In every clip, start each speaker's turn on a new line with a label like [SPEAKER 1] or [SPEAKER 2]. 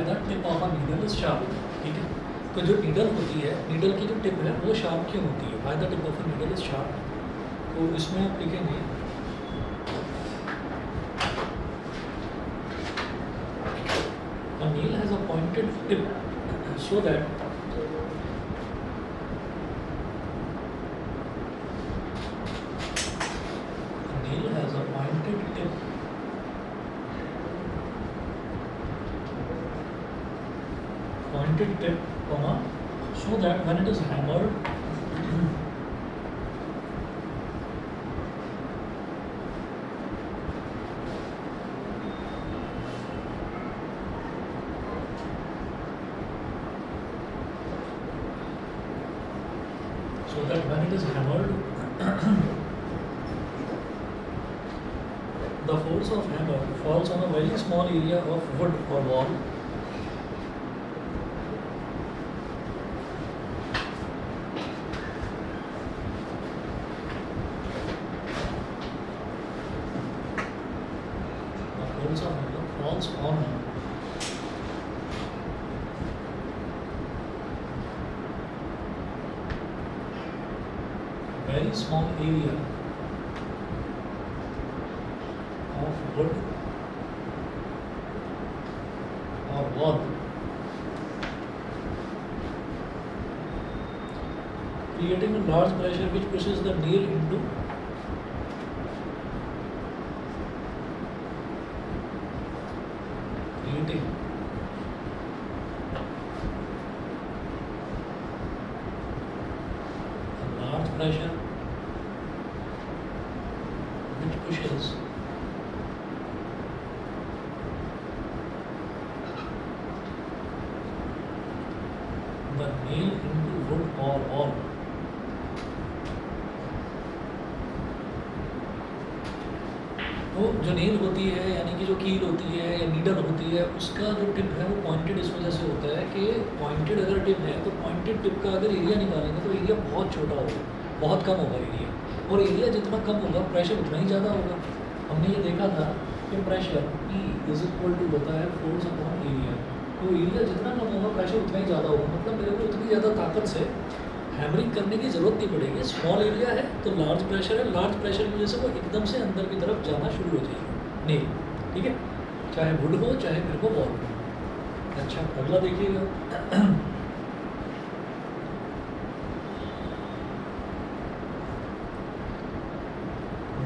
[SPEAKER 1] The tip of a needle is sharp, ठीक है। तो जो नीडल होती है, नीडल की जो टिप है वो शार्प क्यों होती है? Why the tip of a needle is sharp. तो इसमें आप लिखेंगे a nail has a pointed tip so that a nail has a pointed tip comma, so that when it is hammered the force of hammer falls on a very small area of wood or wall falls on a very small area of wood or wall, creating a large pressure which pushes the nail into creating a large pressure which pushes the nail into wood or wall. तो जो nail होती है यानी कि जो कील होती है या नीडल होती है, उसका जो टिप है वो पॉइंटेड इस वजह से होता है कि पॉइंटेड अगर टिप है तो पॉइंटेड टिप का अगर एरिया निकालेंगे तो एरिया बहुत छोटा होगा, बहुत कम होगा एरिया, और एरिया जितना कम होगा प्रेशर उतना ही ज़्यादा होगा। हमने ये देखा था कि pressure E is equal to होता है फोर्स अपॉन एरिया, तो एरिया जितना कम होगा प्रेशर उतना ही ज़्यादा होगा, मतलब मेरे को उतनी ज़्यादा ताकत से हैमरिंग करने की ज़रूरत नहीं पड़ेगी। स्मॉल एरिया है तो लार्ज प्रेशर है, लार्ज प्रेशर की वजह से वो एकदम से अंदर की तरफ जाना शुरू हो जाएगी नेल, ठीक है, चाहे वुड हो चाहे मेरे को वॉल हो। अच्छा अगला देखिएगा,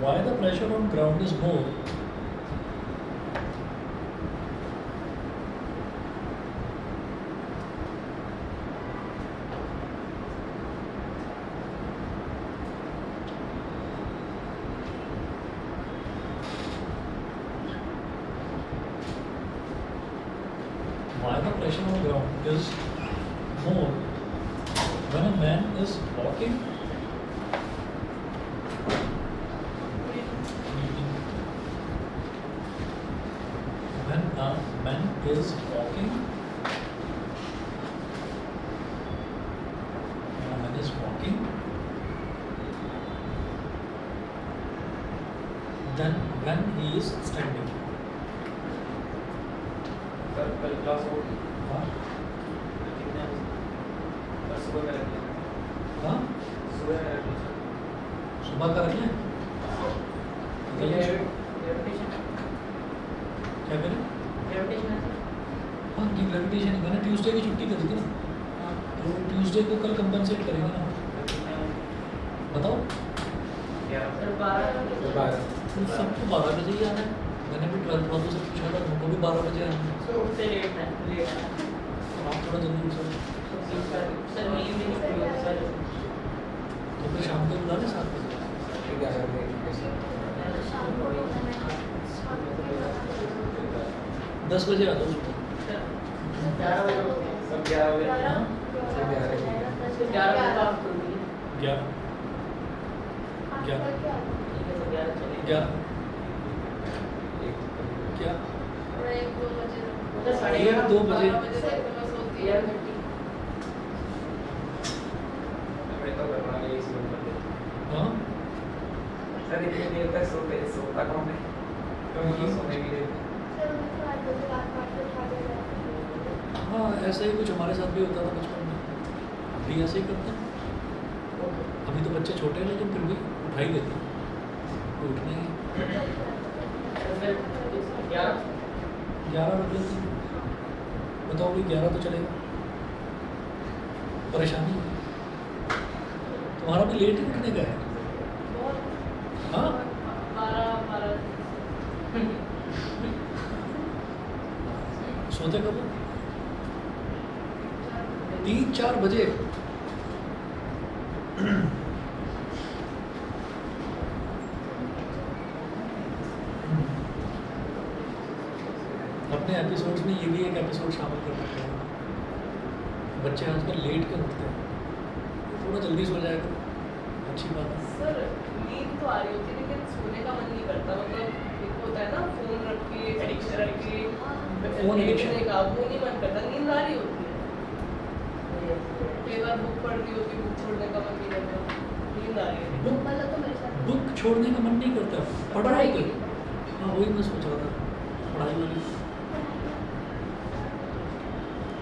[SPEAKER 1] why the pressure on ground is more why the pressure on the ground is more when a man is walking when a man is walking than when he is standing.
[SPEAKER 2] Sir कल class हो
[SPEAKER 1] हाँ
[SPEAKER 2] कितने बस सुबह में रख लिया
[SPEAKER 1] हाँ
[SPEAKER 2] सुबह में रख लिया
[SPEAKER 1] सुबह का रख लें
[SPEAKER 2] ग्रेविटेशन
[SPEAKER 1] क्या करें?
[SPEAKER 2] ग्रेविटेशन
[SPEAKER 1] हाँ की ग्रेविटेशन मैंने ट्यूसडे की छुट्टी कर दी थी ना, तो ट्यूसडे को कल कंपनसेट करेंगे ना। बताओ
[SPEAKER 2] सर 12
[SPEAKER 1] सबको 12 बजे ही आना है। मैंने भी 12 वालों से पूछा था, उनको भी 12 बजे आना है।
[SPEAKER 2] सो उससे लेट है
[SPEAKER 1] आप थोड़ा जल्दी उठ सकते
[SPEAKER 2] सर नहीं भी सर
[SPEAKER 1] तो फिर शाम को बुला लें 7 बजे। 10 बजे आ जाओ सुबह।
[SPEAKER 2] 11 बजे सब 11 बजे
[SPEAKER 1] हाँ?
[SPEAKER 2] 11 बजे तो आप खुल गए
[SPEAKER 1] 11 11
[SPEAKER 2] ठीक है तो 11 चलेंगे
[SPEAKER 1] 11 क्या
[SPEAKER 2] तो
[SPEAKER 1] 1-2 बजे
[SPEAKER 2] 11:30 मैं तो करना है इस रूम पर
[SPEAKER 1] हाँ
[SPEAKER 2] सर इतनी देर तक सोता कौन है तो मुझे सोने भी देते
[SPEAKER 1] हाँ, ऐसा ही कुछ हमारे साथ भी होता था बचपन में। अब भी ऐसे ही करते हैं। अभी तो बच्चे छोटे हैं लेकिन फिर भी उठा ही देते हैं। उठने 11 बज जाते हैं। बताओ भाई 11 तो चलेगा, परेशानी है। तुम्हारा भी लेट ही उठने का है। हाँ,
[SPEAKER 2] 12
[SPEAKER 1] सोते कब हो? 3-4 बजे। अपने एपिसोड्स में ये भी एक एपिसोड शामिल कर सकते हैं। बच्चे आजकल लेट के उठते हैं, थोड़ा जल्दी सो जाया करो, अच्छी बात है।
[SPEAKER 2] सर नींद तो आ रही होती है लेकिन सोने का मन नहीं करता, मतलब एक होता है ना फोन रख के एडिक्शन रख के
[SPEAKER 1] फोन एडिक्शन
[SPEAKER 2] देखने का वो नहीं मन करता, नींद आ रही होती है। कई बार बुक पढ़ रही होती, बुक छोड़ने का मन नहीं करता, नींद आ रही है।
[SPEAKER 1] बुक
[SPEAKER 2] मतलब तो मेरे साथ
[SPEAKER 1] बुक छोड़ने का मन नहीं करता, पढ़ रहा
[SPEAKER 2] पढ़ाई
[SPEAKER 1] है
[SPEAKER 2] की
[SPEAKER 1] तो। हाँ, वही मैं सोच रहा था, पढ़ाई वाली।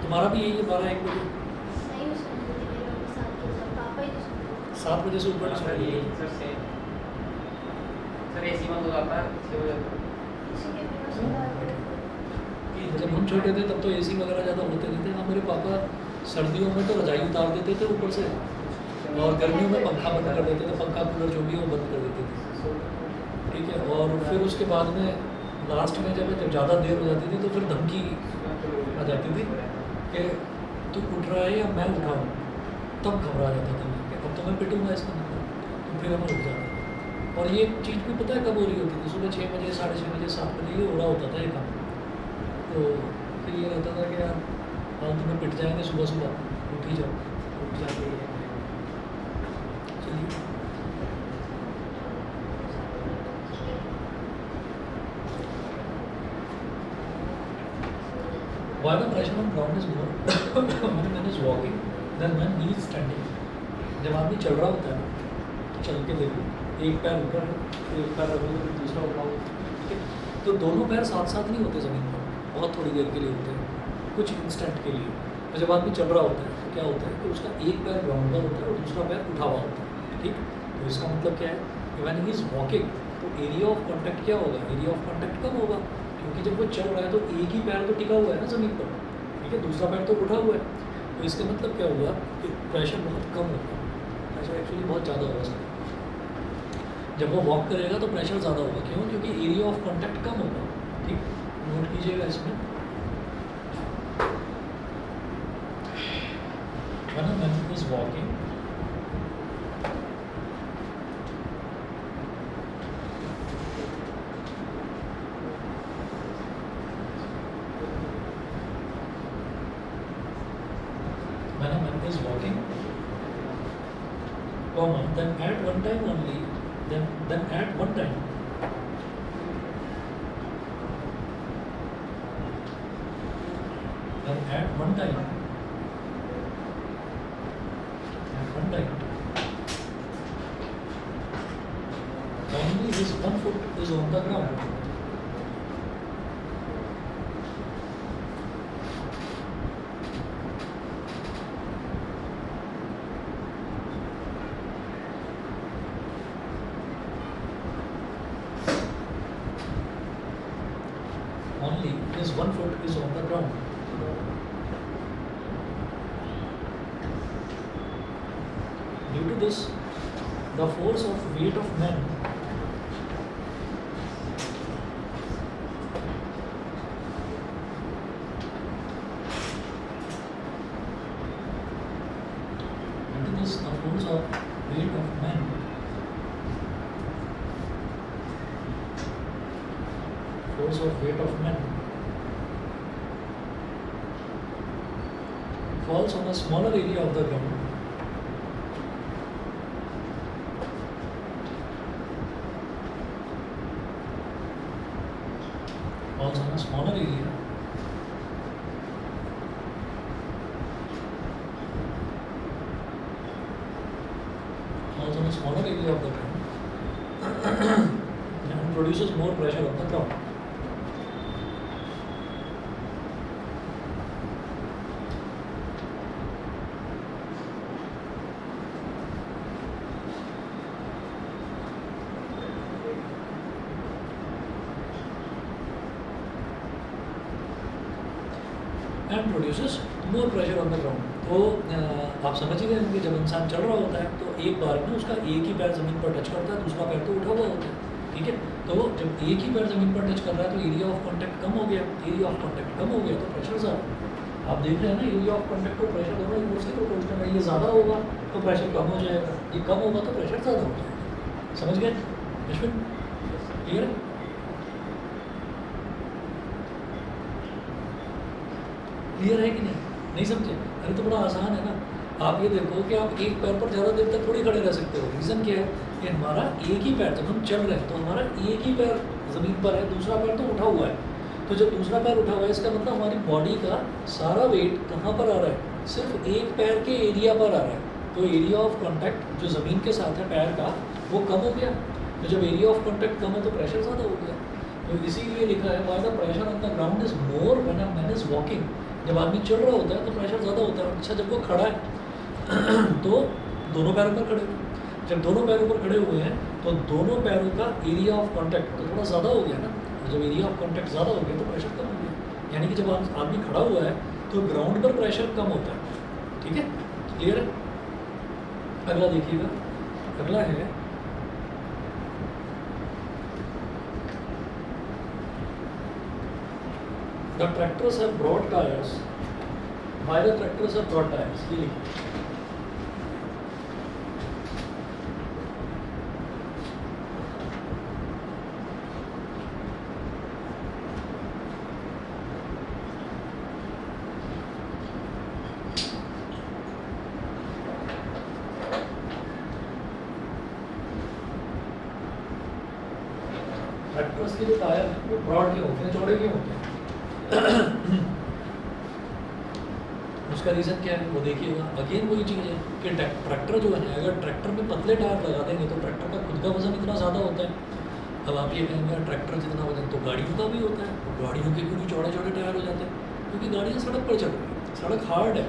[SPEAKER 1] तुम्हारा भी यही है 12-1 बजे? 7 बजे से ऊपर नहीं सोना चाहिए।
[SPEAKER 2] सर एसी बंद हो जाता है 6 बजे तक।
[SPEAKER 1] जब हम छोटे थे तब तो एसी वगैरह ज़्यादा होते नहीं थे। हाँ, मेरे पापा सर्दियों में तो रजाई उतार देते थे ऊपर से, और गर्मियों में पंखा बंद कर देते थे, पंखा कूलर जो भी है वो बंद कर देते थे। ठीक है, और फिर उसके बाद में लास्ट में जब ज़्यादा देर हो जाती थी तो फिर धमकी आ जाती थी कि तू उठ रहा है या मैं उठाऊँ। तब घबरा जाता था मैं कि अब तो मैं पिटूंगा इसका मतलब, तो फिर हमें उठ जाता था। और ये चीज़ भी पता है कब हो रही होती थी? सुबह 6 बजे, 6:30 बजे, 7 बजे ये हो रहा होता था ये काम। तो फिर ये रहता था कि यार फालतू में पिट जाएंगे सुबह सुबह, उठ ही जाओ, उठ जाते हैं। चलिए, why the pressure on ground is more when man is walking than when he is standing. जब आदमी चल रहा होता है ना, तो चल के देखो, एक पैर ऊपर है, एक पैर रखोगे फिर दूसरा उठाओगे, ठीक है? तो दोनों पैर साथ साथ नहीं होते ज़मीन पर, बहुत थोड़ी देर के लिए होते हैं, कुछ इंस्टेंट के लिए। तो जब आदमी चल रहा होता है तो क्या होता है कि उसका एक पैर ग्राउंड पर होता है और दूसरा पैर उठा हुआ होता है, ठीक? तो इसका मतलब क्या है कि व्हेन ही इज़ वॉकिंग तो एरिया ऑफ कॉन्टैक्ट क्या होगा? एरिया ऑफ कॉन्टैक्ट कम होगा, क्योंकि जब वो चल रहा है तो एक ही पैर तो टिका हुआ है ना ज़मीन पर, ठीक है? दूसरा पैर तो उठा हुआ है। तो इसका मतलब क्या हुआ कि प्रेशर बहुत कम होगा, प्रेशर एक्चुअली बहुत ज़्यादा होगा सर। जब वो वॉक करेगा तो प्रेशर ज़्यादा होगा, क्यों? क्योंकि एरिया ऑफ कॉन्टैक्ट कम होगा, ठीक? नोट कीजिएगा इसमें। When a man is walking, comma, then at one time only, then at one time. Then at one time. At one time. Only his one foot is on the ground. Only his one foot is on the ground. Due to this, the force of weight of men force of weight of men falls on a smaller area of the ground falls on a smaller area falls on a smaller area of the ground and produces more pressure on the ground. And produces more pressure on the ground. तो आप समझ ही गए होंगे, जब इंसान चल रहा होता है तो एक बार में उसका एक ही पैर ज़मीन पर टच करता है, दूसरा पैर तो उठा हुआ होता है, ठीक है। तो जब एक ही पैर ज़मीन पर टच कर रहा है तो एरिया ऑफ कॉन्टैक्ट कम हो गया, एरिया ऑफ कॉन्टैक्ट कम हो गया तो प्रेशर ज़्यादा। आप देख रहे हैं ना, एरिया ऑफ कॉन्टैक्ट और प्रेशर दोनों एक दूसरे को प्रोपोर्शनल है। ये ज़्यादा होगा तो प्रेशर कम हो जाएगा, ये कम होगा तो प्रेशर ज़्यादा हो जाएगा। समझ गए अश्विन? क्लियर है? क्लियर है कि नहीं समझे? अरे तो बड़ा आसान है ना। आप ये देखो कि आप एक पैर पर ज़्यादा देर तक थोड़ी खड़े रह सकते हो। रीज़न क्या है कि हमारा एक ही पैर, जब हम चल रहे हैं तो हमारा एक ही पैर ज़मीन पर है, दूसरा पैर तो उठा हुआ है। तो जब दूसरा पैर उठा हुआ है इसका मतलब हमारी बॉडी का सारा वेट कहाँ पर आ रहा है? सिर्फ एक पैर के एरिया पर आ रहा है। तो एरिया ऑफ कॉन्टैक्ट जो ज़मीन के साथ है पैर का, वो कम हो गया। तो जब एरिया ऑफ कॉन्टैक्ट कम है तो प्रेशर ज़्यादा हो गया। तो इसीलिए लिखा है why the pressure on the ground is more when a man is walking. जब आदमी चल रहा होता है तो प्रेशर ज़्यादा होता है। अच्छा, जब वो खड़ा है तो दोनों पैरों पर खड़े हुए, जब दोनों पैरों पर खड़े हुए हैं तो दोनों पैरों का एरिया ऑफ कॉन्टैक्ट तो थोड़ा ज़्यादा हो गया ना। और जब एरिया ऑफ कॉन्टैक्ट ज़्यादा हो गया तो प्रेशर कम हो गया। यानी कि जब आदमी खड़ा हुआ है तो ग्राउंड पर प्रेशर कम होता है, ठीक है। क्लियर है? अगला देखिएगा, अगला है the tractors have broad tyres. Why the tractors have broad tyres, ये लिखिए। ट्रैक्टर्स के जो टायर हैं वो ब्रॉड क्यों होते हैं, चौड़े क्यों होते हैं? उसका रीज़न क्या है वो देखिएगा। अगेन वही चीज़ है कि ट्रैक्टर जो है, अगर ट्रैक्टर में पतले टायर लगा देंगे तो ट्रैक्टर का खुद का वजन इतना ज़्यादा होता है। अब आप ये कहेंगे ट्रैक्टर जितना वजन तो गाड़ियों का भी होता है, तो गाड़ियों के क्यों चौड़े चौड़े टायर हो जाते हैं? क्योंकि गाड़ियाँ सड़क पर चल रही हैं, सड़क हार्ड है।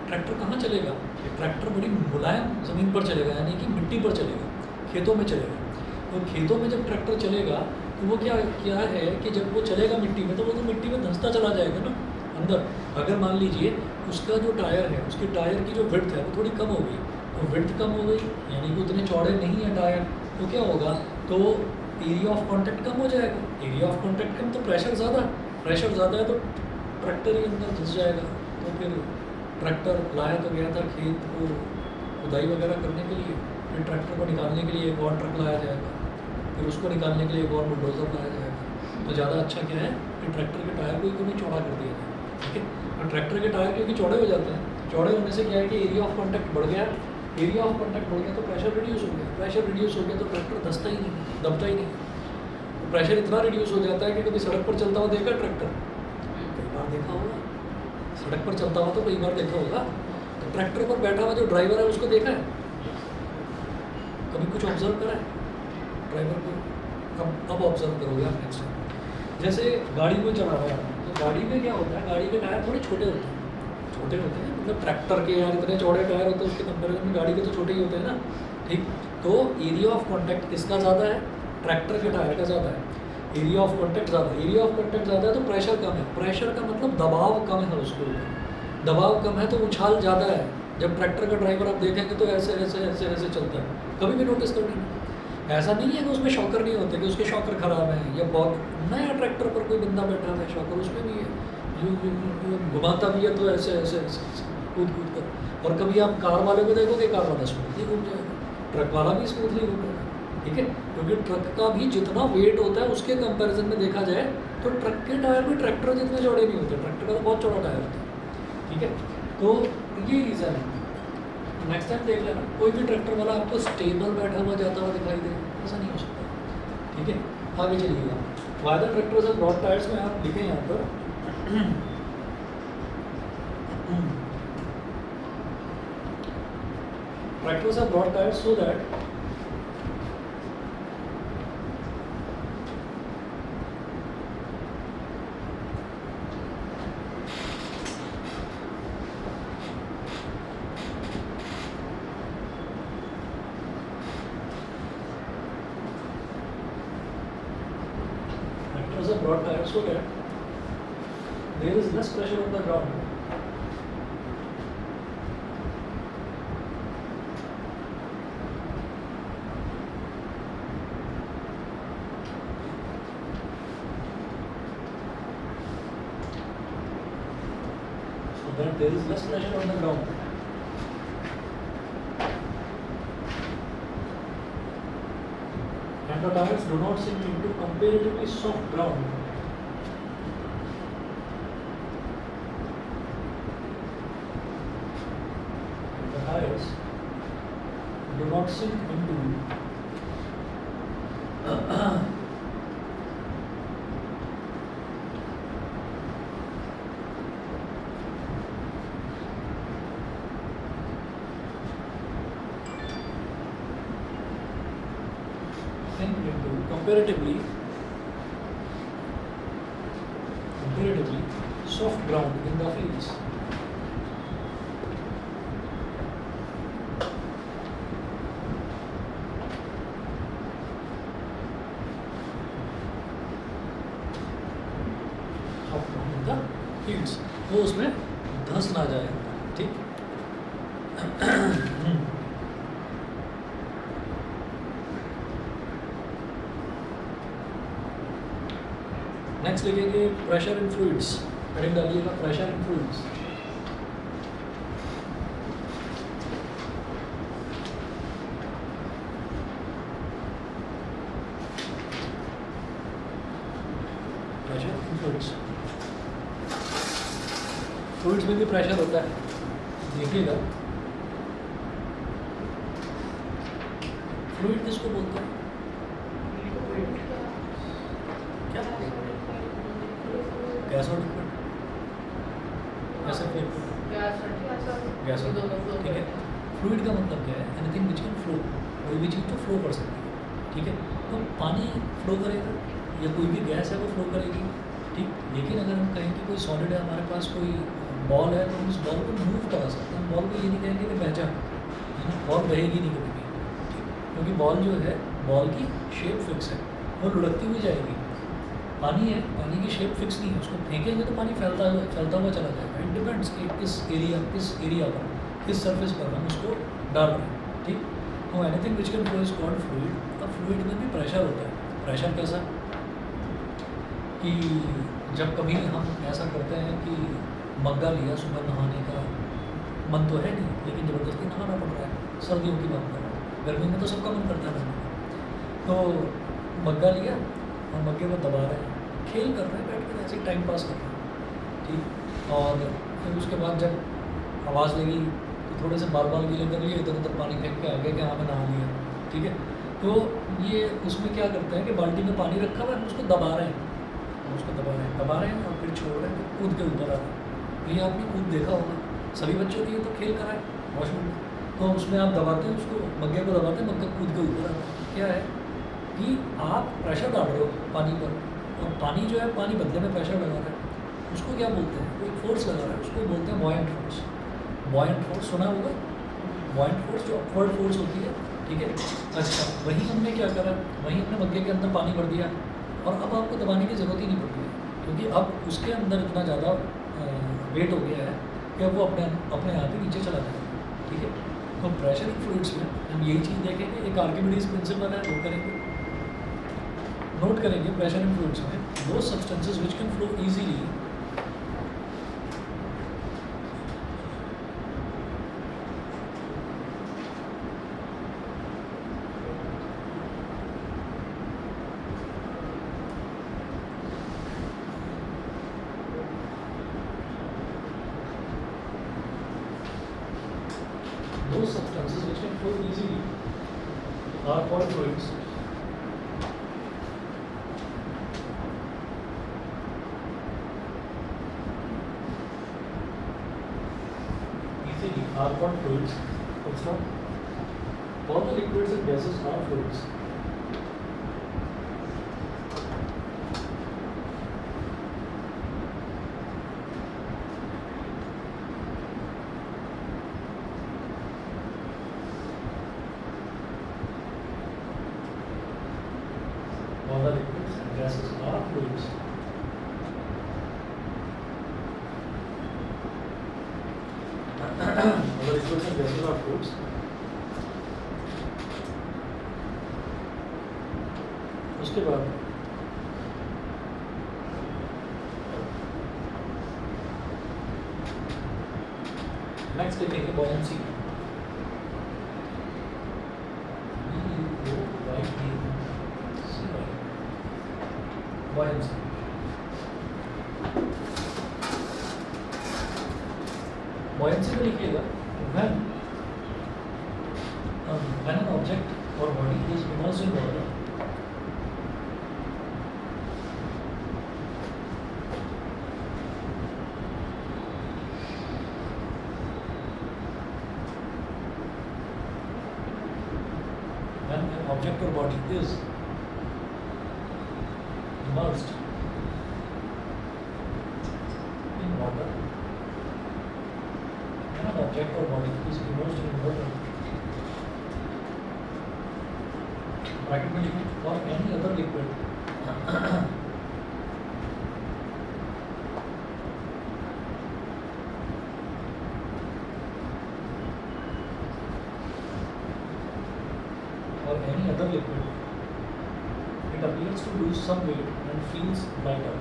[SPEAKER 1] ट्रैक्टर कहाँ चलेगा? ट्रैक्टर बड़ी मुलायम ज़मीन पर चलेगा, यानी कि मिट्टी पर चलेगा, खेतों में चलेगा। तो खेतों में जब ट्रैक्टर चलेगा तो वो क्या क्या है कि जब वो चलेगा मिट्टी में तो वो तो मिट्टी में धंसता चला जाएगा ना अंदर। अगर मान लीजिए उसका जो टायर है, उसके टायर की जो विड्थ है वो थोड़ी कम हो गई, तो विड्थ कम हो गई यानी कि उतने चौड़े नहीं है टायर, तो क्या होगा? तो एरिया ऑफ कॉन्टैक्ट कम हो जाएगा। एरिया ऑफ कॉन्टैक्ट कम तो प्रेशर ज़्यादा, प्रेशर ज़्यादा है तो ट्रैक्टर ही अंदर धंस जाएगा। तो फिर ट्रैक्टर लाया तो गया था खेत को खुदाई वगैरह करने के लिए, फिर ट्रैक्टर को निकालने के लिए एक और ट्रक लाया जाएगा, फिर उसको निकालने के लिए एक और बुलडोज़र लाया जाएगा। तो ज़्यादा अच्छा क्या है कि ट्रैक्टर के टायर को क्यों नहीं चौड़ा कर दिया जाए, ठीक है। और ट्रैक्टर के टायर क्योंकि चौड़े हो जाते हैं, चौड़े होने से क्या है कि एरिया ऑफ कॉन्टैक्ट बढ़ गया, एरिया ऑफ कॉन्टैक्ट बढ़ गया तो प्रेशर रिड्यूस हो गया, प्रेशर रिड्यूस हो गया तो ट्रैक्टर धंसता ही नहीं, दबता ही नहीं। प्रेशर इतना रिड्यूस हो जाता है कि कभी सड़क पर चलता हुआ देखा ट्रैक्टर? कई बार देखा होगा, सड़क पर चलता हुआ तो कई बार देखा होगा। तो ट्रैक्टर पर बैठा हुआ जो ड्राइवर है उसको देखा है? कभी कुछ ऑब्जर्व करा है ड्राइवर को? अब ऑब्जर्व करोगे आप नेक्स्ट टाइम। जैसे गाड़ी को चला रहा है तो गाड़ी में क्या होता है, गाड़ी के टायर थोड़े छोटे होते हैं, छोटे होते हैं मतलब ट्रैक्टर के यार इतने चौड़े टायर होते हैं उसके कंपेरिजन में गाड़ी के तो छोटे ही होते हैं ना, ठीक। तो एरिया ऑफ कॉन्टैक्ट किसका ज़्यादा है? ट्रैक्टर के टायर का ज़्यादा है। एरिया ऑफ कॉन्टैक्ट ज़्यादा, एरिया ऑफ कॉन्टैक्ट ज़्यादा है तो प्रेशर कम है। प्रेशर का मतलब दबाव कम है उसके ऊपर, दबाव कम है तो उछाल ज़्यादा है। जब ट्रैक्टर का ड्राइवर आप देखेंगे तो ऐसे ऐसे ऐसे ऐसे चलता है, कभी भी नोटिस करेंगे। ऐसा नहीं है कि उसमें शॉकर नहीं होते, कि उसके शॉकर ख़राब हैं, या बहुत नया ट्रैक्टर पर कोई बंदा बैठा है शॉकर उसमें भी है, यूँ घुमाता भी है तो ऐसे ऐसे ऐसे कूद कूद कर। और कभी आप कार वाले को देखोगे, कार वाला स्मूथली घूम जाएगा, ट्रक वाला भी स्मूथली घूम जाएगा, ठीक है। क्योंकि ट्रक का भी जितना वेट होता है उसके कंपैरिजन में देखा जाए तो ट्रक के टायर भी ट्रैक्टर जितने चौड़े नहीं होते, ट्रैक्टर का तो बहुत चौड़ा टायर होता है, ठीक है। तो ये रीज़न है। नेक्स्ट टाइम देख लेना कोई भी ट्रैक्टर वाला आपको स्टेबल बैठा हुआ जाता हुआ दिखाई दे, ऐसा नहीं हो सकता, ठीक है। आगे चलिएगा। Why the tractors have broad tyres में आप लिखें यहाँ पर tractors have broad tyres so that broad tires so that there is less pressure on the ground that there is less pressure on the ground. And the tires do not sink into comparatively soft ground. The tires do not sink into comparatively soft ground in the fields. Soft ground in the fields. वो उसमें धंस ना जाए, ठीक? Next लिखेंगे pressure in fluids. Heading डालिएगा pressure in fluids. Pressure in fluids. Fluids में भी प्रेशर होता है, देखिएगा. फ्लूइड किसको बोलते हैं? क्या? गैस और लिक्विड. ऐसे गैस और ठीक है. फ्लूइड का मतलब क्या है? Anything which can flow. कोई भी चीज़ तो फ्लो कर सकती है, ठीक है. तो पानी फ्लो करेगा या कोई भी गैस है वो फ्लो करेगी, ठीक. लेकिन अगर हम कहें कि कोई सॉलिड है, हमारे पास कोई बॉल है, तो हम उस बॉल को मूव करा सकते हैं. हम बॉल को ये नहीं कहेंगे कि बह जा, है ना. बॉल बहेगी नहीं कभी भी, ठीक. क्योंकि बॉल जो है, बॉल की शेप फिक्स है, वो लुढ़कती हुई जाएगी. पानी है, पानी की शेप फिक्स नहीं है. उसको फेंकेंगे तो पानी फैलता हुआ चला जाएगा. इट डिपेंड्स कि किस एरिया पर, किस सरफेस पर हम उसको डाल रहे हैं, ठीक. तो anything which can flow is called fluid. अब फ्लूइड में भी प्रेशर होता है. प्रेशर कैसा कि जब कभी हम ऐसा करते हैं कि मग्गा लिया सुबह नहाने का, मन तो है नहीं लेकिन ज़बरदस्ती नहाना पड़ रहा है. सर्दियों की बात कर रहा हूँ, गर्मी में तो सबका मन करता है नहाने का. तो मग्गा लिया और मग्गे को दबा रहे हैं, खेल कर रहे हैं, बैठ कर ऐसे टाइम पास कर रहे हैं, ठीक. और फिर उसके बाद जब आवाज़ लगी तो थोड़े से बार गीले कर लिए, इधर उधर पानी फेंक के आ गया कि हाँ मैं नहा लिया, ठीक है. तो ये उसमें क्या करते हैं कि बाल्टी में पानी रखा हुआ है, उसको दबा रहे हैं, दबा रहे हैं और फिर छोड़ रहे हैं, कूद के ऊपर आ रहे हैं. ये आपने कूद देखा होगा, सभी बच्चों की ये तो खेल कराए वॉशरूम में. तो उसमें आप दबाते हैं, उसको मग्गे को दबाते हैं, मग्गा कूद के ऊपर आता है. क्या है कि आप प्रेशर डाल रहे हो पानी पर, और पानी जो है, पानी बदले में प्रेशर लगा रहा है. उसको क्या बोलते हैं? कोई फोर्स लगा रहा है, उसको बोलते हैं बॉयंट फोर्स. बॉयंट फोर्स सुना होगा. बॉयंट फोर्स जो अपवर्ड फोर्स होती है, ठीक है. अच्छा, वही हमने क्या करा, वही हमने मग्गे के अंदर पानी भर दिया और अब आपको दबाने की ज़रूरत ही नहीं पड़ रही है, क्योंकि अब उसके अंदर इतना ज़्यादा वेट हो गया है कि अब वो अपने आप ही नीचे चला जाएगा, ठीक है. तो प्रेशर इन फ्लूइड्स में हम यही चीज़ देखेंगे. एक आर्किमिडीज प्रिंसिपल है, नोट करेंगे प्रेशर इन फ्लूइड्स में दो substances which can flow easily. Those substances which can flow easily are called fluids. Easily are called fluids. It's not all the liquids and gases are fluids. All the liquids and gases are fluids. All the liquids and gases are fluids. उसके बाद देखेंगे buoyancy buoyancy buoyancy में लिखिएगा when an object or body is immersed in water, when an object or body is immersed in water, when an object or body is immersed in water, bracket में लिखें or any other liquid or any other liquid, it appears to lose some weight and feels lighter.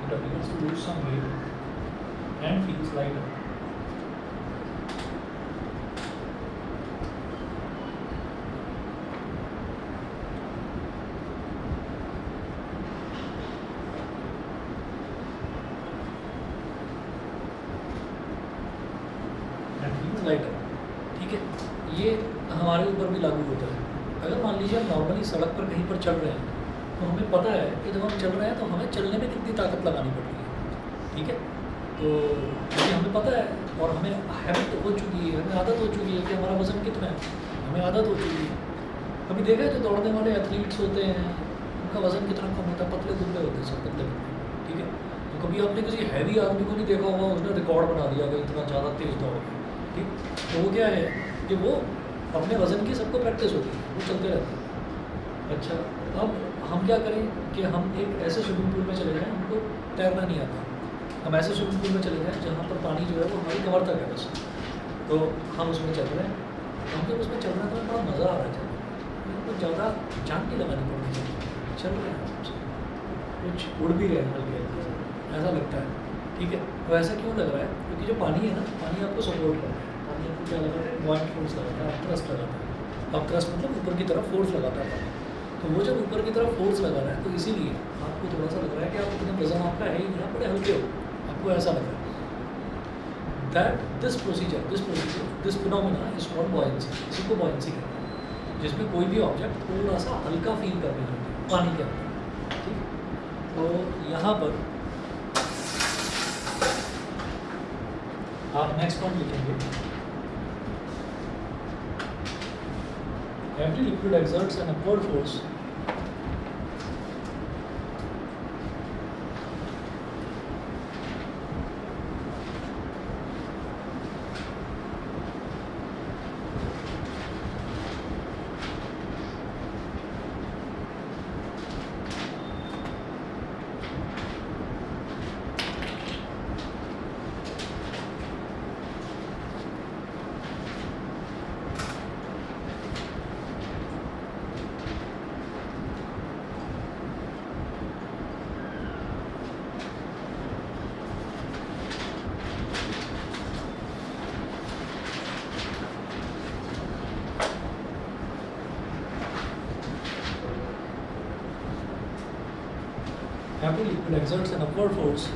[SPEAKER 1] It appears to lose some weight and feels lighter. Lighter, ठीक है। ये हमारे ऊपर भी लागू होता है। अगर मान लीजिए हम नॉर्मली सड़क पर कहीं पर चल रहे हैं तो हमें पता है कि जब हम चल रहे हैं तो हमें चलने में कितनी ताकत लगानी पड़ती है, ठीक है। तो ये हमें पता है और हमें हैबिट हो चुकी है, हमें आदत हो चुकी है कि हमारा वज़न कितना है, हमें आदत हो चुकी है। कभी देखा है जो दौड़ने वाले एथलीट्स होते हैं उनका वज़न कितना कम होता है, पतले दुबले होते हैं, सब पतले पतले, ठीक है। तो कभी आपने किसी हैवी आदमी को नहीं देखा होगा, उसने रिकॉर्ड बना दिया कि इतना ज़्यादा तेज़ दौड़ गया, ठीक। तो वो क्या है कि वो अपने वज़न की सबको प्रैक्टिस होती है, वो चलते रहते हैं। अच्छा, अब हम क्या करें कि हम एक ऐसे स्विमिंग पूल में चले जाएं, हमको तैरना नहीं आता, हम ऐसे स्विमिंग पूल में चले जाएं जहाँ पर पानी जो है वो हमारी कमर तक है बस, तो हम उसमें चल रहे हैं। हम जब उसमें चल रहे हैं तो हमें बड़ा मज़ा आ रहा है, हमको ज़्यादा जान नहीं लगानी पड़ती, चल रहे हैं कुछ उड़ भी रहे हैं हल्के हल्के, ऐसा लगता है, ठीक है। तो ऐसा क्यों लग रहा है? क्योंकि जो पानी है ना, पानी आपको सपोर्ट करता है, पानी आपको क्या लगाता है, बॉइंट फोर्स लगाता है, थ्रस्ट लगाता है। अब थ्रस्ट मतलब ऊपर की तरफ फोर्स लगाता है पानी। तो वो जब ऊपर की तरफ फोर्स लगा रहा है तो इसीलिए आपको थोड़ा सा लग रहा है कि आप इतना वजन आपका है ही नहीं, आप बड़े हल्के हो, आपको ऐसा लग रहा है। That this phenomena is called buoyancy, इसी को बॉयंसी कहते हैं, जिसमें कोई भी ऑब्जेक्ट थोड़ा सा हल्का फील करने लगता है पानी के अंदर, ठीक। तो यहाँ पर आप नेक्स्ट पॉइंट लिखेंगे, every liquid exerts an upward force every liquid exerts an upward force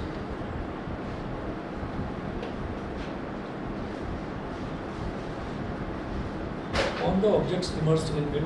[SPEAKER 1] on the objects immersed in it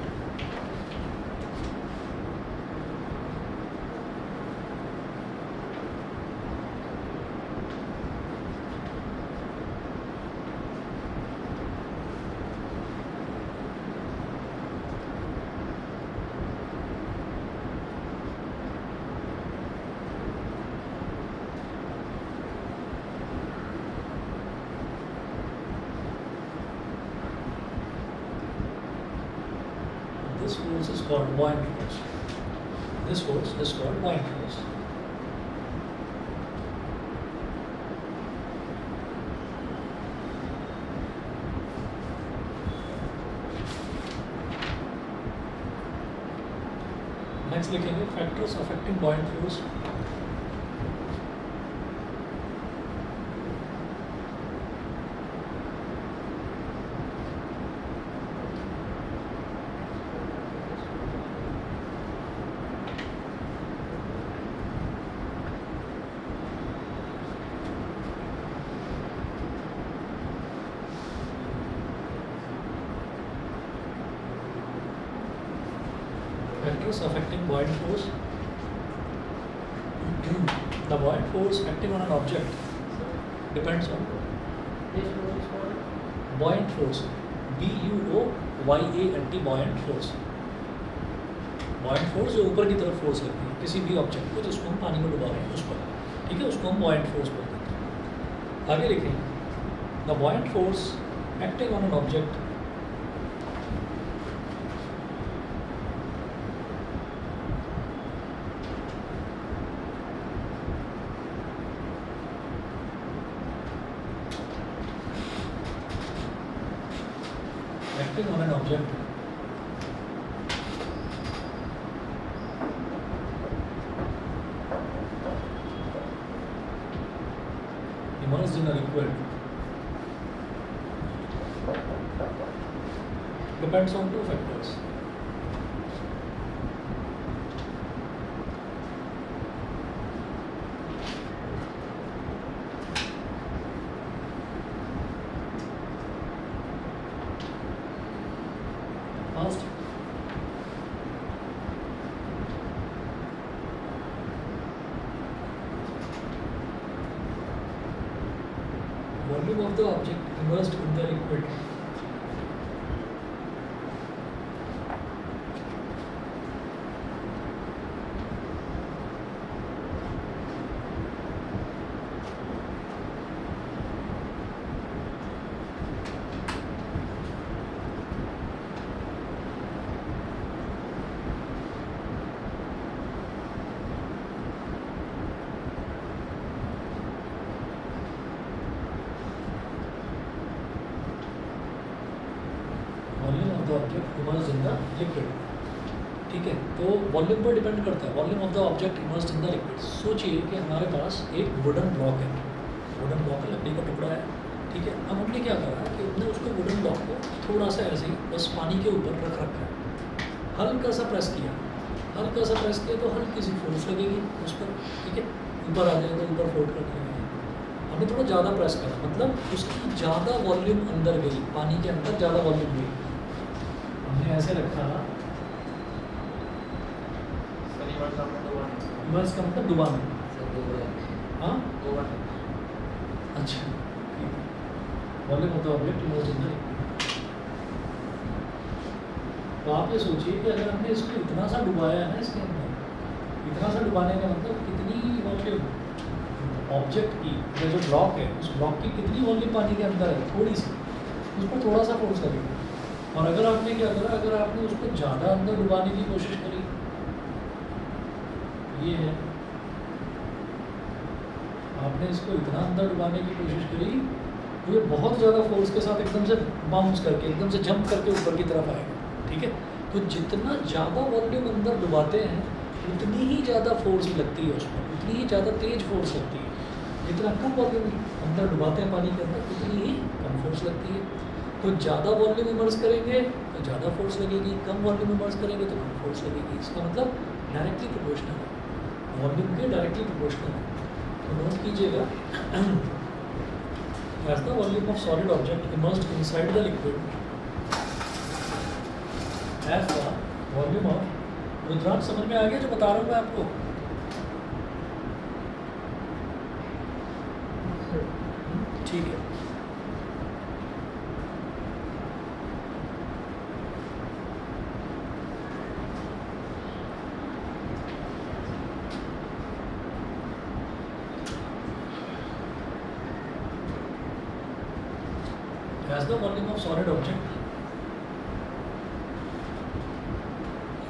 [SPEAKER 1] this force is called buoyant force. This force is called buoyant force. Next लिखेंगे factors affecting buoyant force. Factors affecting buoyant force. The buoyant force acting on an object depends on buoyant force. B-U-O-Y-A-N-T buoyant force. buoyant force जो ऊपर की तरफ force लगती है किसी भी object को जिसको हम पानी में डुबा रहे हैं उस पर, ठीक है, उसको हम buoyant force बोलते हैं। आगे लिखें the buoyant force acting on an object acting on an object immersed in a liquid depends on two factors. First, volume of the object immersed in the liquid. Volume of the object immersed in the liquid, ठीक है, तो volume पर depend करता है volume of the object immersed in the liquid. सोचिए कि हमारे पास एक वुडन ब्लॉक है, वुडन ब्लॉक है, लकड़ी का टुकड़ा है, ठीक है। अब हमने क्या करा कि हमने उसको वुडन ब्लॉक को थोड़ा सा ऐसे ही बस पानी के ऊपर रख रखा है, हल्का सा प्रेस किया, हल्का सा प्रेस किया तो हल्की सी फोर्स लगेगी उस पर, ठीक है, ऊपर आ जाएगा, ऊपर फ्लोट कर दिया। हमने थोड़ा ज़्यादा प्रेस करा, मतलब उसकी ज़्यादा वॉल्यूम अंदर गई, पानी के अंदर ज़्यादा वॉल्यूम गई। हमने ऐसे रखा, इमर्स का मतलब डुबाना, हाँ, अच्छा, volume of the object immersed in the liquid. तो आप ये सोचिए कि अगर हमने इसको इतना सा डुबाया है ना, इसके अंदर इतना सा डुबाने का मतलब कितनी वॉल्यूम ऑब्जेक्ट की, ये जो ब्लॉक है उस ब्लॉक की कितनी वॉल्यूम पानी के अंदर है, थोड़ी सी, उस पर थोड़ा सा फोर्स लगेगा। और अगर आपने क्या करा, अगर आपने उसको ज़्यादा अंदर डुबाने की कोशिश करी, ये है, आपने इसको इतना अंदर डुबाने की कोशिश करी तो ये बहुत ज़्यादा फोर्स के साथ एकदम से बाउंस करके, एकदम से जंप करके ऊपर की तरफ आएगा, ठीक है। तो जितना ज़्यादा वॉल्यूम अंदर डुबाते हैं उतनी ही ज़्यादा फोर्स लगती है उस पर, उतनी ही ज़्यादा तेज फोर्स लगती है। जितना कम वॉल्यूम अंदर डुबाते हैं पानी के अंदर उतनी ही कम फोर्स लगती है। तो ज़्यादा वॉल्यूम इमर्स करेंगे तो ज़्यादा फोर्स लगेगी, कम वॉल्यूम इमर्स करेंगे तो कम फोर्स लगेगी। इसका मतलब डायरेक्टली प्रोपोर्शनल है, वॉल्यूम के डायरेक्टली प्रोपोर्शनल है। तो नोट कीजिएगा, as the volume of solid object immersed inside the liquid, as the volume of, Rudransh समझ में आ गया जो बता रहा हूँ मैं आपको? ठीक है। As the volume of solid object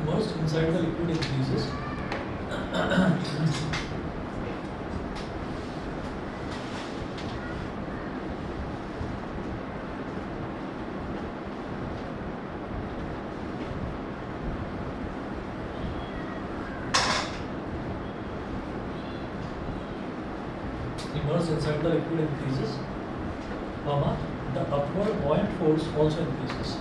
[SPEAKER 1] immersed inside the liquid increases, immersed inside the liquid increases, comma, the upward buoyant force also increases.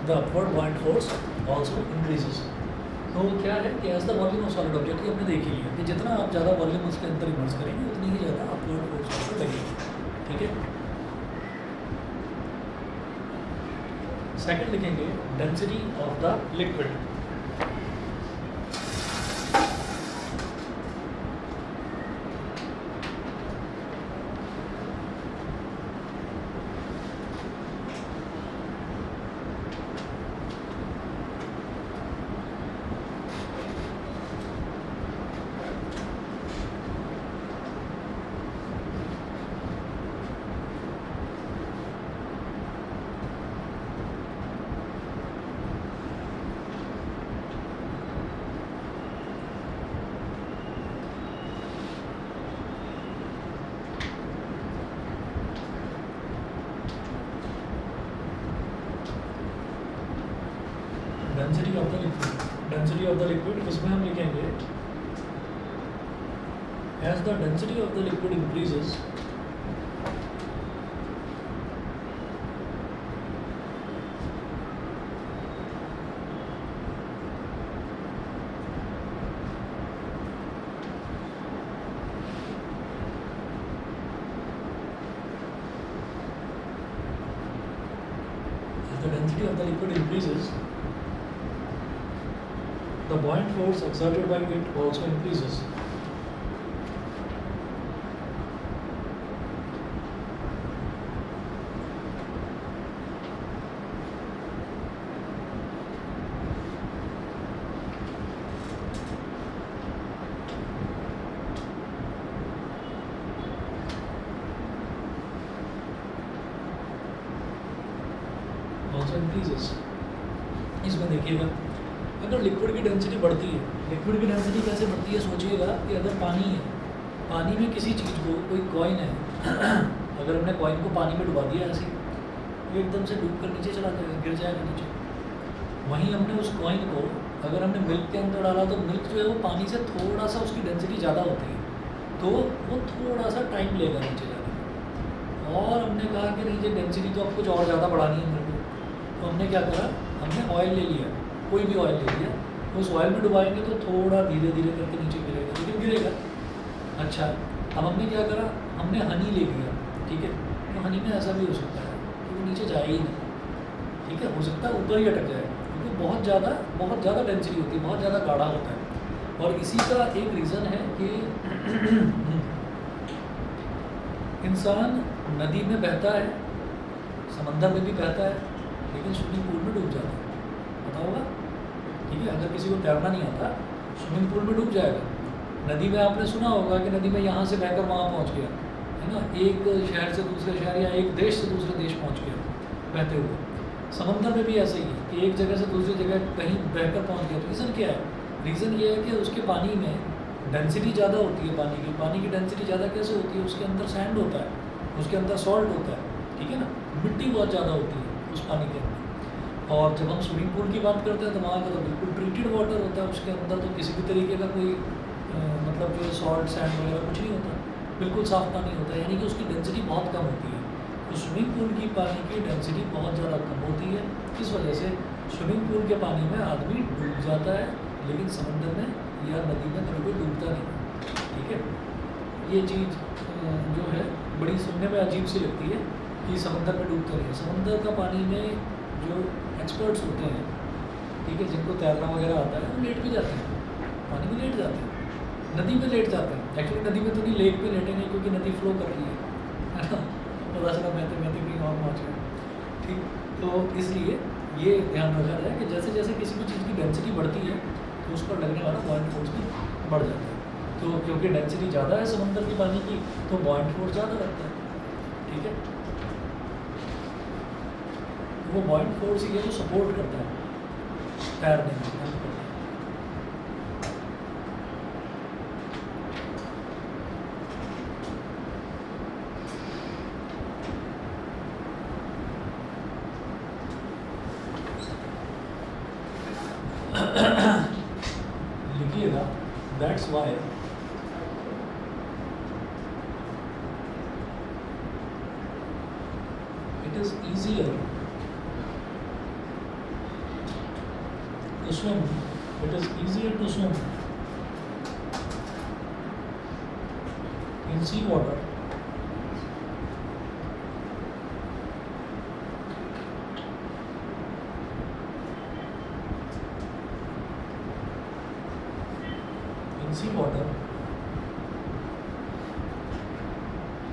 [SPEAKER 1] The upward buoyant force also increases. तो क्या है कि as the volume of solid object की हमने देख ही लिया कि जितना आप ज़्यादा वॉल्यूम उसके अंदर इमर्स करेंगे उतनी ही ज़्यादा अपवर्ड फोर्स आपको लगेगी. ठीक है. सेकंड लिखेंगे density of the liquid. Density of the liquid इसमें हम लिखेंगे as the density of the liquid increases the buoyant force exerted by it also increases. इसमें देखिएगा अगर लिक्विड की डेंसिटी बढ़ती है, लिक्विड की डेंसिटी कैसे बढ़ती है सोचिएगा कि अगर पानी है, पानी में किसी चीज़ को, कोई कॉइन है अगर हमने कॉइन को पानी में डुबा दिया ऐसे वो एकदम से डूब कर नीचे चला जाएगा, गिर जाएगा नीचे. वहीं हमने उस कॉइन को अगर हमने मिल्क के अंदर डाला तो मिल्क जो है वो पानी से थोड़ा सा उसकी डेंसिटी ज़्यादा होती है तो वो थोड़ा सा टाइम लेगा नीचे जाने में. और हमने कहा कि नहीं ये डेंसिटी तो अब कुछ और ज़्यादा बढ़ानी है मेरे को, तो हमने क्या करा, हमने ऑयल ले लिया, कोई भी ऑयल ले लिया, उस ऑयल में डुबाएंगे तो थोड़ा धीरे धीरे करके नीचे गिरेगा, लेकिन गिरेगा. अच्छा, अब हमने क्या करा, हमने हनी ले लिया. ठीक है, तो हनी में ऐसा भी हो सकता है कि वो नीचे जाए ही नहीं. ठीक है, हो सकता है ऊपर ही अटक जाए क्योंकि बहुत ज़्यादा डेंसिटी होती है, बहुत ज़्यादा गाढ़ा होता है. और इसी का एक रीज़न है कि इंसान नदी में बहता है, समंदर में भी बहता है, लेकिन स्विमिंग पूल में डूब जाता है. पता होगा. ठीक है, अगर किसी को तैरना नहीं आता स्विमिंग पूल में डूब जाएगा. नदी में आपने सुना होगा कि नदी में यहाँ से बहकर वहाँ पहुँच गया, है ना, एक शहर से दूसरे शहर या एक देश से दूसरे देश पहुँच गया बहते हुए. समंदर में भी ऐसे ही है कि एक जगह से दूसरी जगह कहीं बहकर पहुँच गया. तो रीज़न क्या है, रीज़न ये है कि उसके पानी में डेंसिटी ज़्यादा होती है. पानी की डेंसिटी ज़्यादा कैसे होती है, उसके अंदर सैंड होता है, उसके अंदर सॉल्ट होता है. ठीक है ना, मिट्टी बहुत ज़्यादा होती है उस पानी के अंदर. और जब हम स्विमिंग पूल की बात करते हैं तो वहाँ का तो बिल्कुल ट्रीटेड वाटर होता है, उसके अंदर तो किसी भी तरीके का कोई मतलब जो सॉल्ट सैंड वगैरह कुछ नहीं होता, बिल्कुल साफ पानी होता है. यानी कि उसकी डेंसिटी बहुत कम होती है. तो स्विमिंग पूल की पानी की डेंसिटी बहुत ज़्यादा कम होती है. इस वजह से स्विमिंग पूल के पानी में आदमी डूब जाता है, लेकिन समुद्र में या नदी में कभी कोई डूबता नहीं. ठीक है, ये चीज़ जो है बड़ी सुनने में अजीब सी लगती है कि समुद्र में डूबता नहीं है. समुद्र का पानी में जो एक्सपर्ट्स होते हैं, ठीक है, जिनको तैरना वगैरह आता है, वो लेट भी जाते हैं, पानी में लेट जाते हैं, नदी में लेट जाते हैं. एक्चुअली नदी में तो नहीं, लेक पे लेटेंगे क्योंकि नदी फ्लो कर रही है ना, पता चला बहते बहते कहीं और पहुँच गए. ठीक, तो इसलिए ये ध्यान रखा जाए कि जैसे जैसे किसी भी चीज़ की डेंसिटी बढ़ती है तो उस पर लगने वाला बॉइंट फोर्स भी बढ़ जाता है. तो क्योंकि डेंसिटी ज़्यादा है समंदर की पानी की तो बॉइंट फोर्स ज़्यादा लगता है. ठीक है, वो बॉइंट फोर्स ही है जो सपोर्ट करता है तैरने में, हेल्प करता है. लिखिएगा that's why it is easier to swim, it is easier to swim in sea water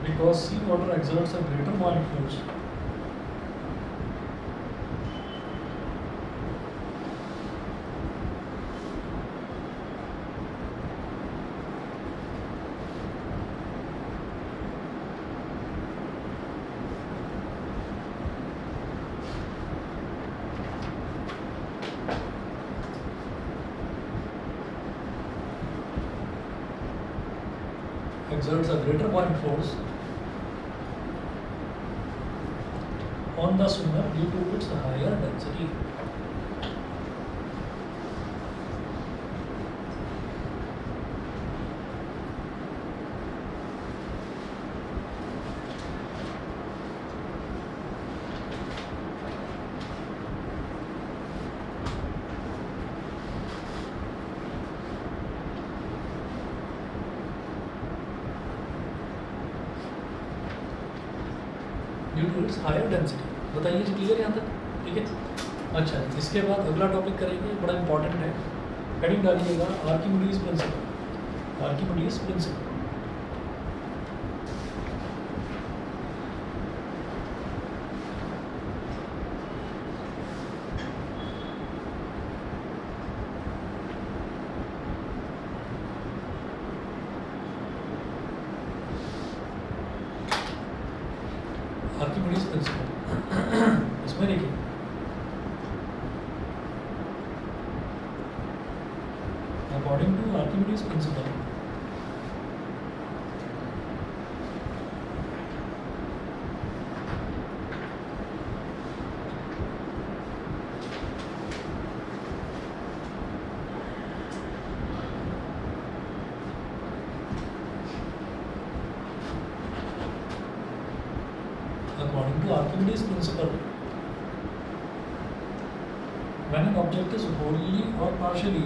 [SPEAKER 1] because sea water exerts a greater buoyant force exerts a greater buoyant force on the swimmer due to its higher density. Due to its higher density. बताइए जी, clear यहाँ तक? ठीक है। अच्छा, इसके बाद अगला टॉपिक करेंगे, बड़ा इंपॉर्टेंट है। हेडिंग डालिएगा Archimedes principle. Archimedes principle Archimedes principle इसमें देखिए according to Archimedes principle according to Archimedes' principle, when an object is wholly or partially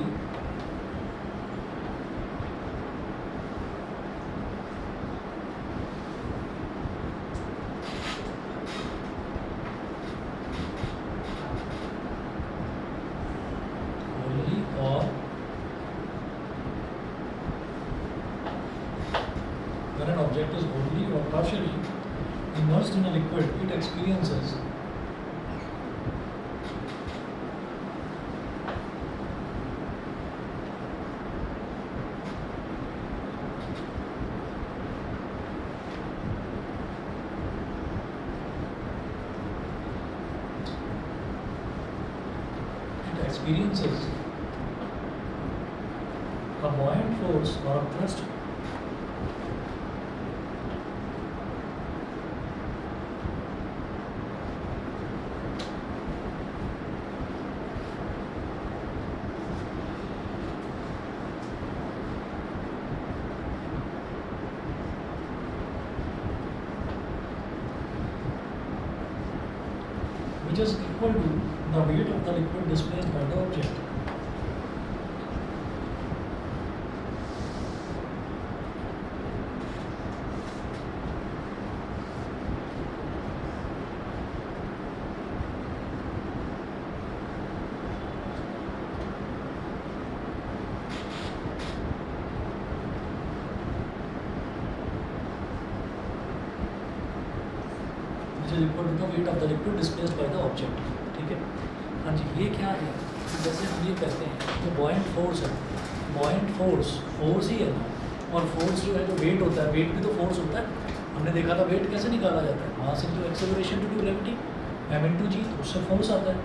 [SPEAKER 1] when an object is wholly or partially immersed in a liquid, it experiences a buoyant force or a thrust which is equal to the weight of the liquid displaced by the object. Which is equal to the weight of the liquid displaced by the object. ठीक है। हाँ जी, ये क्या है? जैसे हम ये कहते हैं कि बॉयंट फोर्स है, बॉयंट फोर्स ही है ना, और फोर्स जो है जो वेट होता है, वेट भी तो फोर्स होता है। हमने देखा था वेट कैसे निकाला जाता है, वहाँ से जो एक्सेलरेशन टू ग्रेविटी m/g, तो उससे फोर्स आता है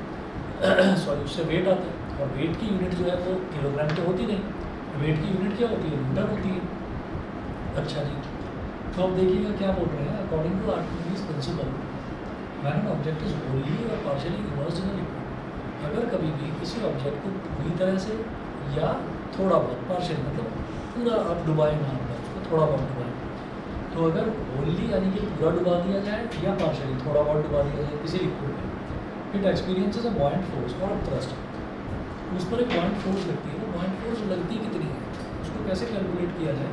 [SPEAKER 1] सॉरी उससे वेट आता है, और वेट की यूनिट जो है वो किलोग्राम तो होती नहीं, वेट की यूनिट क्या होती है, न्यूटन होती है। अच्छा जी, तो अब देखिएगा क्या बोल रहे हैं, according to Archimedes principle when an object is wholly or partially immersed in a liquid अगर कभी भी किसी ऑब्जेक्ट को पूरी तरह से या थोड़ा बहुत पार्शियल मतलब पूरा आप डुबाए ना अंदर उसको थोड़ा बहुत डुबाए, तो अगर होली यानी कि पूरा डुबा दिया जाए या पार्शियली थोड़ा बहुत डुबा दिया जाए किसी लिक्विड में, it experiences a buoyant force और थ्रस्ट। उस पर एक buoyant फोर्स लगती है। वो buoyant फोर्स लगती कितनी है उसको कैसे कैलकुलेट किया जाए?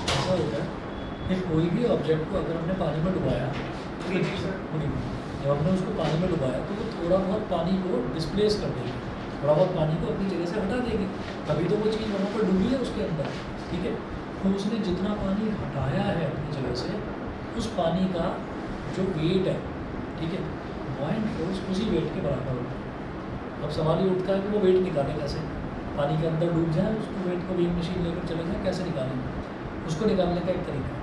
[SPEAKER 1] ऐसा होता है कि कोई भी ऑब्जेक्ट को अगर हमने पानी में डुबाया तो जब हमने उसको पानी में डुबाया तो वो थोड़ा बहुत पानी को डिस्प्लेस कर देगी, थोड़ा बहुत पानी को अपनी जगह से हटा देगी, तभी तो वो चीज़ वहाँ पर डूबी है उसके अंदर। ठीक है, तो उसने जितना पानी हटाया है अपनी जगह से उस पानी का जो वेट है, ठीक है, buoyant फोर्स उसी वेट के बराबर होता है। अब सवाल ये उठता है कि वो वेट निकालें कैसे? पानी के अंदर डूब जाए उसको वेट को वेट मशीन लेकर चले जाए, कैसे निकालेंगे? उसको निकालने का एक तरीका है।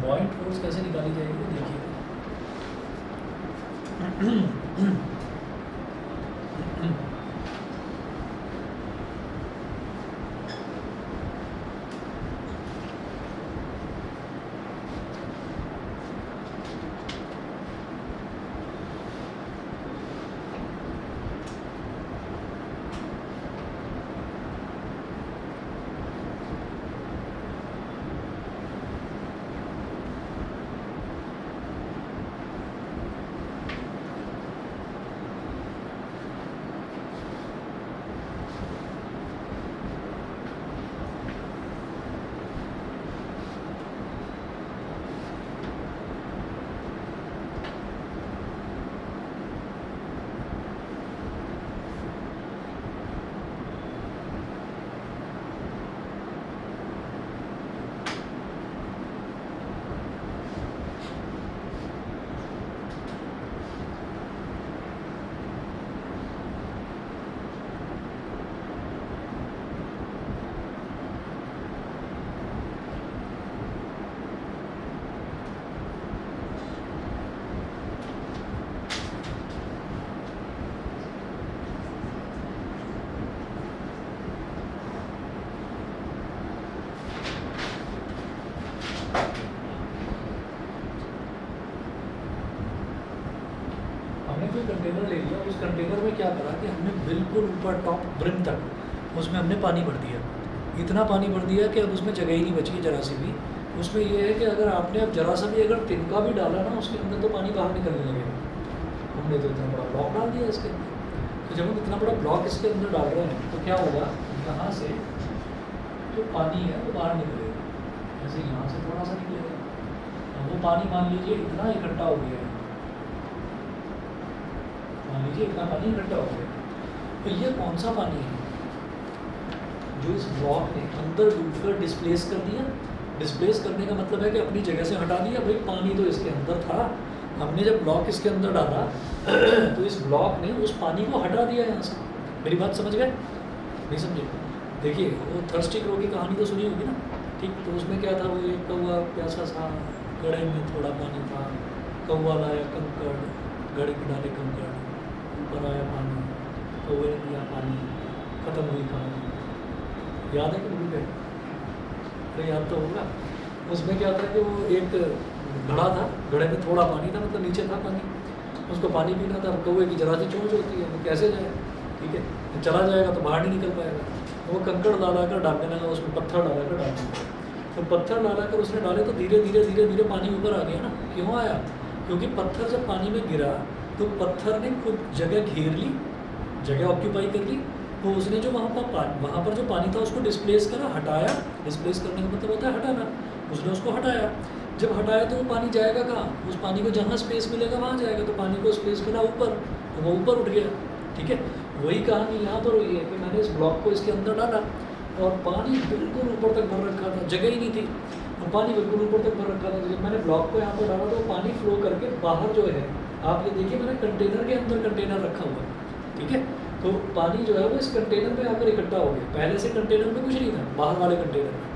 [SPEAKER 1] buoyant फोर्स कैसे निकाली जाएगी देखिए। कोई कंटेनर ले लिया, उस कंटेनर में क्या करा कि हमने बिल्कुल ऊपर टॉप ब्रिम तक उसमें हमने पानी भर दिया। इतना पानी भर दिया कि अब उसमें जगह ही नहीं बची है जरा सी भी। उसमें ये है कि अगर आपने अब जरा सा भी अगर तिनका भी डाला ना उसके अंदर तो पानी बाहर निकलने लगेगा। हमने तो इतना बड़ा ब्लॉक डाल दिया इसके अंदर, तो जब हम इतना बड़ा ब्लॉक इसके अंदर डाल रहे हैं तो क्या होगा, यहाँ से जो पानी है वो बाहर निकलेगा, जैसे यहाँ से थोड़ा सा निकलेगा। अब वो पानी मान लीजिए इतना इकट्ठा हो गया है, मान लीजिए इतना पानी इकट्ठा हो गया, तो ये कौन सा पानी है जो इस ब्लॉक ने अंदर डूबकर डिस्प्लेस कर दिया। डिस्प्लेस करने का मतलब है कि अपनी जगह से हटा दिया। भाई पानी तो इसके अंदर था, हमने जब ब्लॉक इसके अंदर डाला तो इस ब्लॉक ने उस पानी को हटा दिया यहाँ से। मेरी बात समझ गए? नहीं समझे? देखिए वो थर्स्टी क्रो की कहानी तो सुनी होगी ना, ठीक? तो उसमें क्या था, वो एक कौवा प्यासा सा, गड़े में थोड़ा पानी था, कौवा लाया कंकड़, गड़े में डाले कंकड़, ऊपर आया पानी, कौवे ने दिया पानी, ख़त्म हुई कहानी। याद है कि भूल गए? अरे याद तो होगा। उसमें क्या था कि वो एक घड़ा था, घड़े में थोड़ा पानी था, मतलब नीचे था पानी, उसको पानी पीना था। कौवे की जरा सी चोंच होती है, वो कैसे जाए? ठीक है, चला जाएगा तो बाहर नहीं निकल पाएगा। वो कंकड़ डाला कर डालने लगा, उसमें पत्थर डाला कर डालने लगा। तो पत्थर डाला कर उसने डाले तो धीरे धीरे धीरे धीरे पानी ऊपर आ गया ना। क्यों आया? क्योंकि पत्थर जब पानी में गिरा तो पत्थर ने खुद जगह घेर ली, जगह ऑक्यूपाई कर ली। तो उसने जो वहाँ पर जो पानी था उसको डिस्प्लेस करा, हटाया। डिस्प्लेस करने का मतलब होता है हटाना। उसने उसको हटाया। जब हटाया तो वो पानी जाएगा कहाँ? उस पानी को जहाँ स्पेस मिलेगा वहाँ जाएगा। तो पानी को स्पेस मिला ऊपर, तो वो ऊपर उठ गया। ठीक है, वही कहानी यहाँ पर हुई है कि मैंने इस ब्लॉक को इसके अंदर डाला और पानी बिल्कुल ऊपर तक भर रखा था, जगह ही नहीं थी, और पानी बिल्कुल ऊपर तक भर रखा था। जब मैंने ब्लॉक को यहाँ पर डाला तो पानी फ्लो करके बाहर जो है, आप ये देखिए मैंने कंटेनर के अंदर कंटेनर रखा हुआ है। ठीक है, तो पानी जो है वो इस कंटेनर में आकर इकट्ठा हो गया। पहले से कंटेनर में कुछ नहीं था, बाहर वाले कंटेनर में।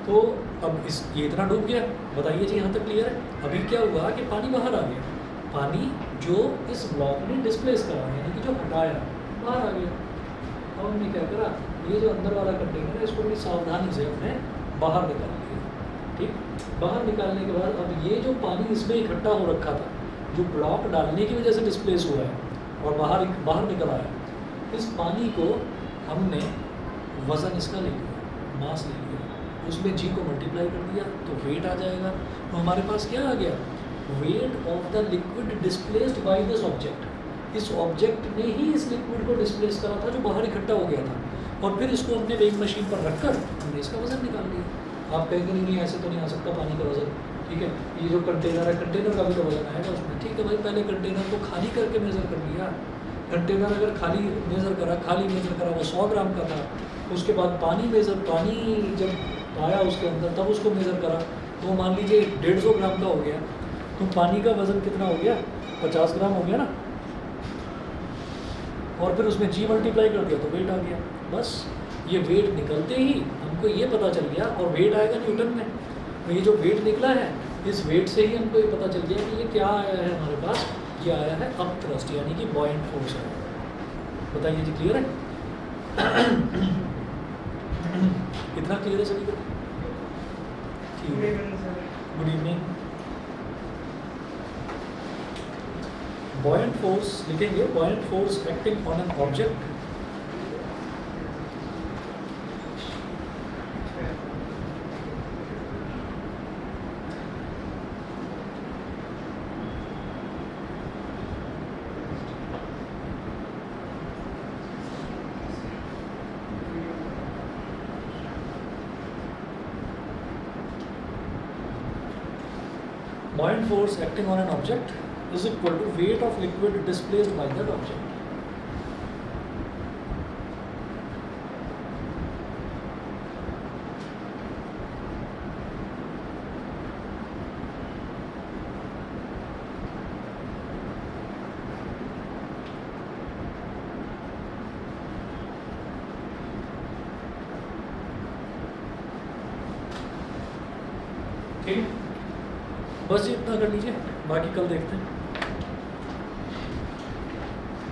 [SPEAKER 1] तो अब ये इतना डूब गया। बताइए जी, यहाँ तक क्लियर है? अभी क्या हुआ कि पानी बाहर आ गया, पानी जो इस ब्लॉक ने डिस्प्लेस करा, यानी कि जो हटाया, बाहर आ गया। अब हमने क्या करा, ये जो अंदर वाला कंटेनर है इसको बड़ी सावधानी से हमने बाहर निकाल लिया। ठीक, बाहर निकालने के बाद अब ये जो पानी इसमें इकट्ठा हो रखा था, जो ब्लॉक डालने की वजह से डिस्प्लेस हुआ है, और बाहर बाहर निकल आया, इस पानी को हमने वज़न इसका ले लिया, मास ले लिया, उसमें जी को मल्टीप्लाई कर दिया तो वेट आ जाएगा। तो हमारे पास क्या आ गया, weight of the liquid displaced by this object. इस ऑब्जेक्ट ने ही इस लिक्विड को डिस्प्लेस करा था जो बाहर इकट्ठा हो गया था, और फिर इसको हमने वेइंग मशीन पर रखकर हमने इसका वज़न निकाल लिया। आप कहेंगे नहीं नहीं ऐसे तो नहीं आ सकता पानी का वज़न, ठीक है, ये जो कंटेनर है कंटेनर का भी तो वज़न आएगा उसमें, ठीक है भाई, पहले कंटेनर को खाली करके मेज़र कर लिया। कंटेनर अगर खाली मेज़र करा वो 100 ग्राम का था, उसके बाद पानी जब आया उसके अंदर तब उसको मेज़र करा तो मान लीजिए 150 ग्राम का हो गया, तो पानी का वज़न कितना हो गया, 50 ग्राम हो गया ना, और फिर उसमें जी मल्टीप्लाई कर दिया तो वेट आ गया। बस ये वेट निकलते ही हमको ये पता चल गया, और वेट आएगा न्यूटन में, तो ये जो वेट निकला है इस वेट से ही हमको ये पता चल गया कि ये क्या आया है हमारे पास, ये आया है अपथ्रस्ट यानी कि बॉयंट फोर्स है। बताइए जी, क्लियर है? कितना क्लियर है सभी को? ठीक है, गुड इवनिंग। बॉयंट फोर्स लिखेंगे, buoyant force acting on an object buoyant force acting on an object is equal to weight of liquid displaced by that object. ठीक है, बस ये इतना कर लीजिए, बाकी कल देखते हैं।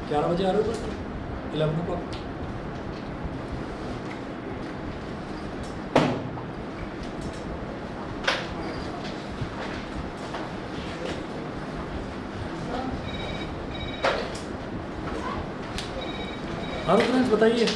[SPEAKER 1] 11 बजे आ रहे हो बस, 11 o'clock। हाँ फ्रेंड्स बताइए।